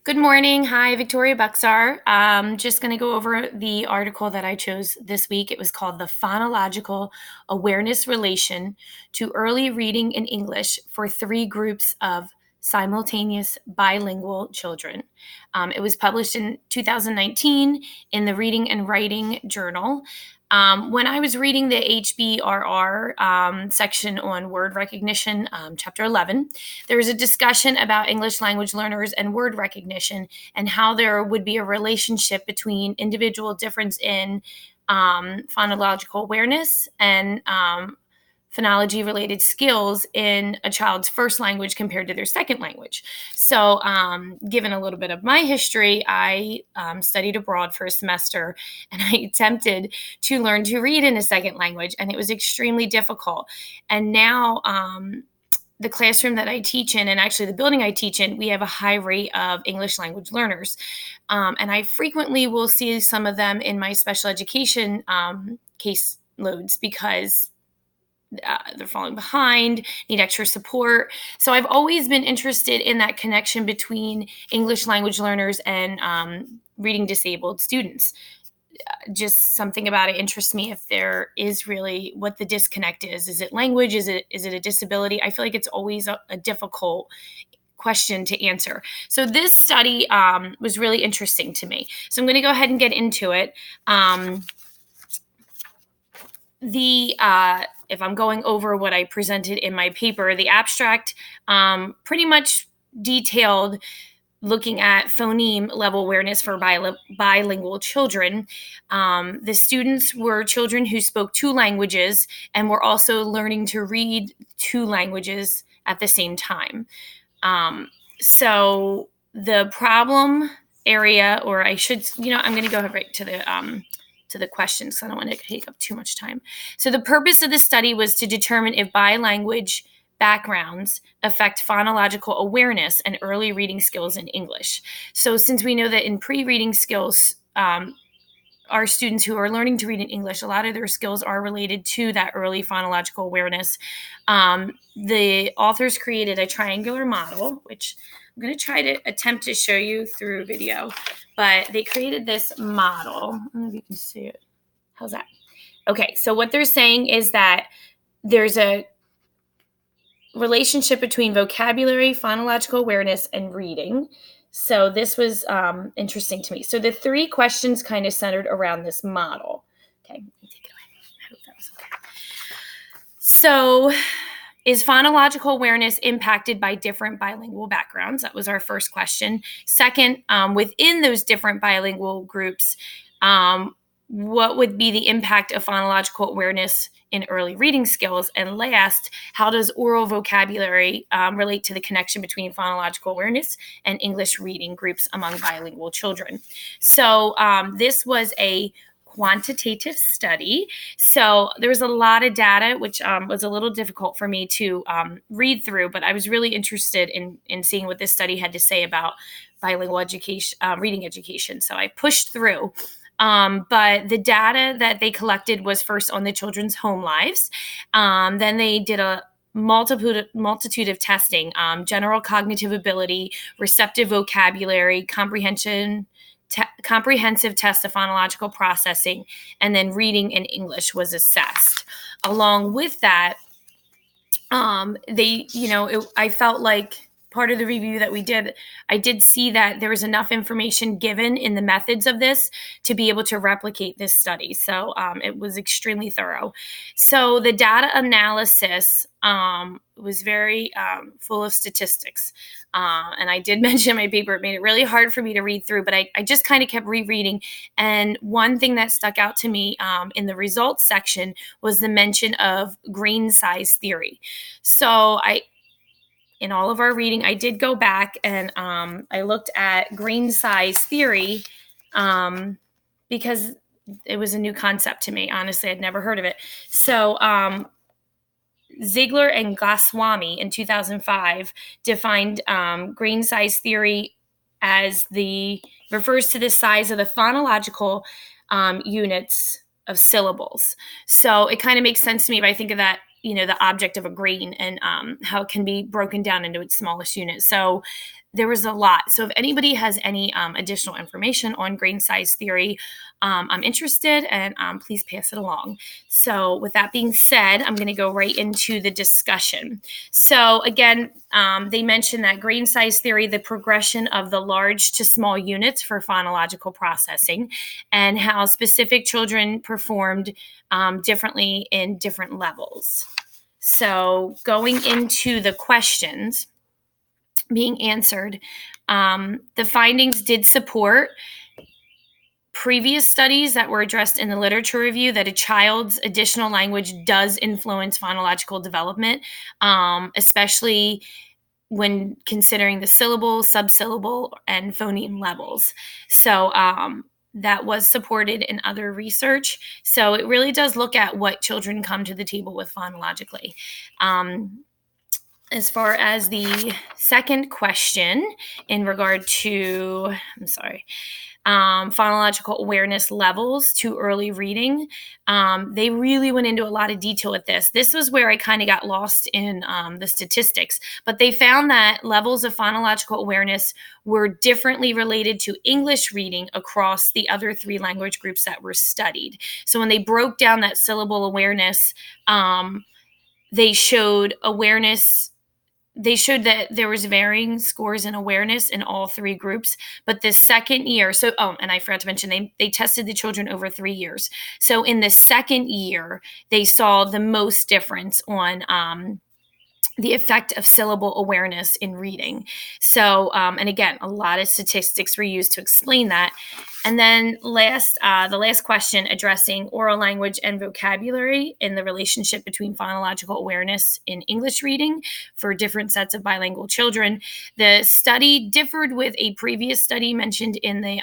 Good morning. Hi, Victoria Bucksar. Just going to go over the article that I chose this week. It was called The Phonological Awareness Relation to Early Reading in English for Three Groups of Simultaneous Bilingual Children. It was published in 2019 in the Reading and Writing Journal. When I was reading the HBRR section on word recognition, chapter 11, there was a discussion about English language learners and word recognition and how there would be a relationship between individual difference in phonological awareness and phonology-related skills in a child's first language compared to their second language. So, given a little bit of my history, I studied abroad for a semester, and I attempted to learn to read in a second language, and it was extremely difficult. And now, the classroom that I teach in, and actually the building I teach in, we have a high rate of English language learners. And I frequently will see some of them in my special education case loads because they're falling behind, need extra support. So I've always been interested in that connection between English language learners and reading disabled students. Just something about it interests me if there is really what the disconnect is. Is it language? Is it a disability? I feel like it's always a difficult question to answer. So this study was really interesting to me. So I'm going to go ahead and get into it. If I'm going over what I presented in my paper, the abstract pretty much detailed looking at phoneme level awareness for bilingual children. The students were children who spoke two languages and were also learning to read two languages at the same time. So the problem area, or I should, I'm going to go right to the questions, so I don't want to take up too much time. So the purpose of the study was to determine if bilanguage backgrounds affect phonological awareness and early reading skills in English. So since we know that in pre-reading skills, our students who are learning to read in English, a lot of their skills are related to that early phonological awareness. The authors created a triangular model, which I'm going to try to attempt to show you through video, but they created this model. I don't know if you can see it. How's that? Okay, so what they're saying is that there's a relationship between vocabulary, phonological awareness, and reading. So this was interesting to me. So the three questions kind of centered around this model. Okay, let me take it away. I hope that was okay. So is phonological awareness impacted by different bilingual backgrounds? That was our first question. Second, within those different bilingual groups, what would be the impact of phonological awareness in early reading skills? And last, how does oral vocabulary relate to the connection between phonological awareness and English reading groups among bilingual children? So this was a quantitative study. So there was a lot of data, which was a little difficult for me to read through, but I was really interested in seeing what this study had to say about bilingual education, reading education. So I pushed through. But the data that they collected was first on the children's home lives. Then they did a multitude of testing, general cognitive ability, receptive vocabulary, comprehensive test of phonological processing, and then reading in English was assessed. Along with that, I felt like part of the review that we did, I did see that there was enough information given in the methods of this to be able to replicate this study. So it was extremely thorough. So the data analysis was very full of statistics. And I did mention in my paper, it made it really hard for me to read through, but I just kind of kept rereading. And one thing that stuck out to me in the results section was the mention of grain size theory. So in all of our reading, I did go back and I looked at grain size theory because it was a new concept to me. Honestly, I'd never heard of it. So Ziegler and Goswami in 2005 defined grain size theory as refers to the size of the phonological units of syllables. So it kind of makes sense to me if I think of that, the object of a grain and how it can be broken down into its smallest unit. So there was a lot. So if anybody has any additional information on grain size theory, I'm interested, and please pass it along. So with that being said, I'm going to go right into the discussion. So again, they mentioned that grain size theory, the progression of the large to small units for phonological processing, and how specific children performed differently in different levels. So going into the questions being answered, the findings did support previous studies that were addressed in the literature review that a child's additional language does influence phonological development, especially when considering the syllable, subsyllable, and phoneme levels. So that was supported in other research. So it really does look at what children come to the table with phonologically. As far as the second question in regard to, phonological awareness levels to early reading, they really went into a lot of detail with this. This was where I kind of got lost in the statistics, but they found that levels of phonological awareness were differently related to English reading across the other 3 language groups that were studied. So when they broke down that syllable awareness, they showed that there was varying scores in awareness in all 3 groups. But the second year, and I forgot to mention, they tested the children over 3 years. So in the second year, they saw the most difference on the effect of syllable awareness in reading. So, and again, a lot of statistics were used to explain that. And then the last question addressing oral language and vocabulary in the relationship between phonological awareness in English reading for different sets of bilingual children. The study differed with a previous study mentioned in the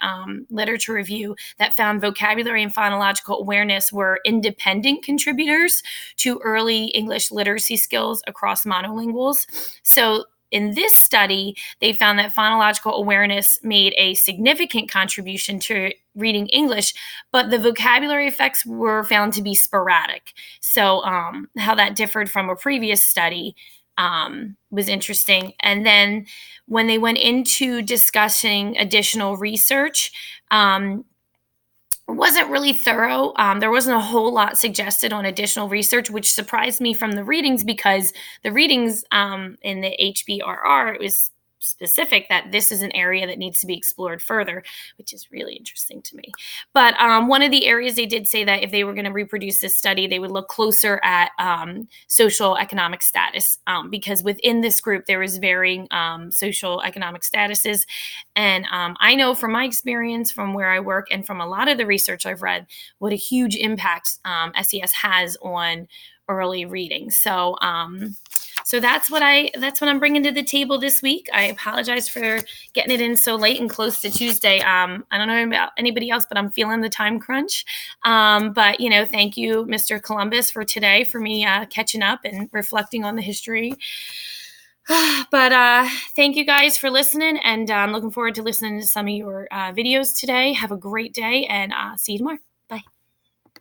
literature review that found vocabulary and phonological awareness were independent contributors to early English literacy skills across monolinguals. So in this study, they found that phonological awareness made a significant contribution to reading English, but the vocabulary effects were found to be sporadic. So how that differed from a previous study was interesting. And then when they went into discussing additional research, wasn't really thorough. There wasn't a whole lot suggested on additional research, which surprised me from the readings, because the readings in the HBRR was specific that this is an area that needs to be explored further, which is really interesting to me. But one of the areas they did say that if they were going to reproduce this study, they would look closer at social economic status, because within this group there was varying social economic statuses. And I know from my experience, from where I work, and from a lot of the research I've read, what a huge impact SES has on early reading. So that's what I'm bringing to the table this week. I apologize for getting it in so late and close to Tuesday. I don't know about anybody else, but I'm feeling the time crunch. But thank you, Mr. Columbus, for today, for me catching up and reflecting on the history. But thank you guys for listening, and I'm looking forward to listening to some of your videos today. Have a great day, and see you tomorrow.